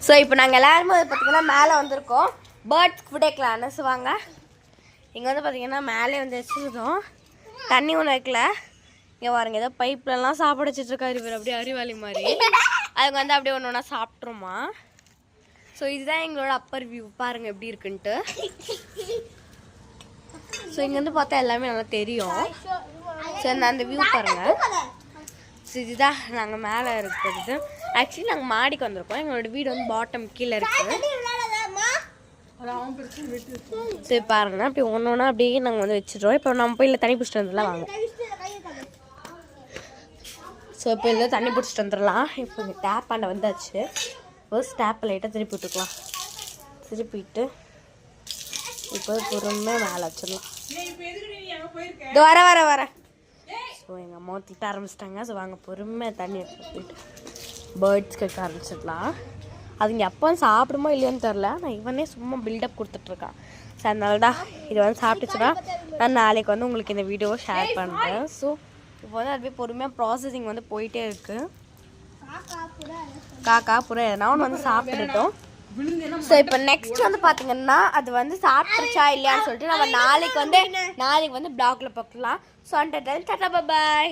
So இப்போ நாங்கள் எல்லாருமே பார்த்தீங்கன்னா மேலே வந்திருக்கோம் பேர்ட்ஸ் ஃபுட் வைக்கலான்னு வாங்க. இங்கே வந்து பார்த்தீங்கன்னா மேலே வந்து வச்சுருக்கோம், தண்ணி ஒன்று வைக்கல. இங்கே பாருங்க ஏதோ பைப்லலாம் சாப்பிட வச்சுட்ருக்காரு இவர், அப்படியே அறிவாளி மாதிரி. அதுக்கு வந்து அப்படியே ஒன்று ஒன்றா சாப்பிட்ருமா. ஸோ இதுதான் எங்களோட அப்பர் வியூ, பாருங்கள் எப்படி இருக்குன்ட்டு. ஸோ இங்கேருந்து பார்த்தா எல்லாமே நல்லா தெரியும். ஸோ அந்த வியூ பாருங்கள். ஸோ இதுதான் நாங்கள் மேலே இருக்கிறது. ஆக்சுவலி நாங்கள் மாடிக்கு வந்திருக்கோம், எங்களோட வீடு வந்து பாட்டம் கீழே இருக்குது. சரி பாருங்க அப்படி ஒன்று ஒன்றா அப்படியே நாங்கள் வந்து வச்சுருவோம். இப்போ நம்ம போய் இல்லை தண்ணி பிடிச்சிட்டு வந்துடலாம் வாங்க. ஸோ இப்போ இல்லை தண்ணி பிடிச்சிட்டு வந்துடலாம். இப்போ இங்கே டேப் ஆண்ட வந்தாச்சு. ஃபர்ஸ்ட் டேப்பை லைட்டாக திருப்பி விட்டுக்கலாம். திருப்பிட்டு இப்போ பொறுமையாக மேலே வச்சிடலாம். இது வர வர வர ஸோ எங்கள் அம்மா திட்ட ஆரம்பிச்சிட்டாங்க. ஸோ வாங்க பொறுமையாக தண்ணி எடுத்து போயிட்டு பேர்ட்ஸ் கேட்க ஆரம்பிச்சிடலாம். அதுங்க எப்போ சாப்பிடுமோ இல்லையோன்னு தெரில, நான் இவனே சும்மா பில்டப் கொடுத்துட்ருக்கான். ஸோ அதனால தான் இதை வந்து சாப்பிட்டுச்சுன்னா நான் நாளைக்கு வந்து உங்களுக்கு இந்த வீடியோவை ஷேர் பண்ணுறேன். ஸோ இப்போ வந்து அதுவே பொறுமையாக ப்ராசஸிங் வந்து போயிட்டே இருக்குது. காக்கா புறா எதனா ஒன்று வந்து சாப்பிட்டுட்டோம். ஸோ இப்போ நெக்ஸ்ட் வந்து பார்த்தீங்கன்னா அது வந்து சாப்பிட்டுருச்சா இல்லையான்னு சொல்லிட்டு நம்ம நாளைக்கு வந்து ப்ளாகில் பார்க்கலாம். ஸோ அந்த டாட்டா பாய்.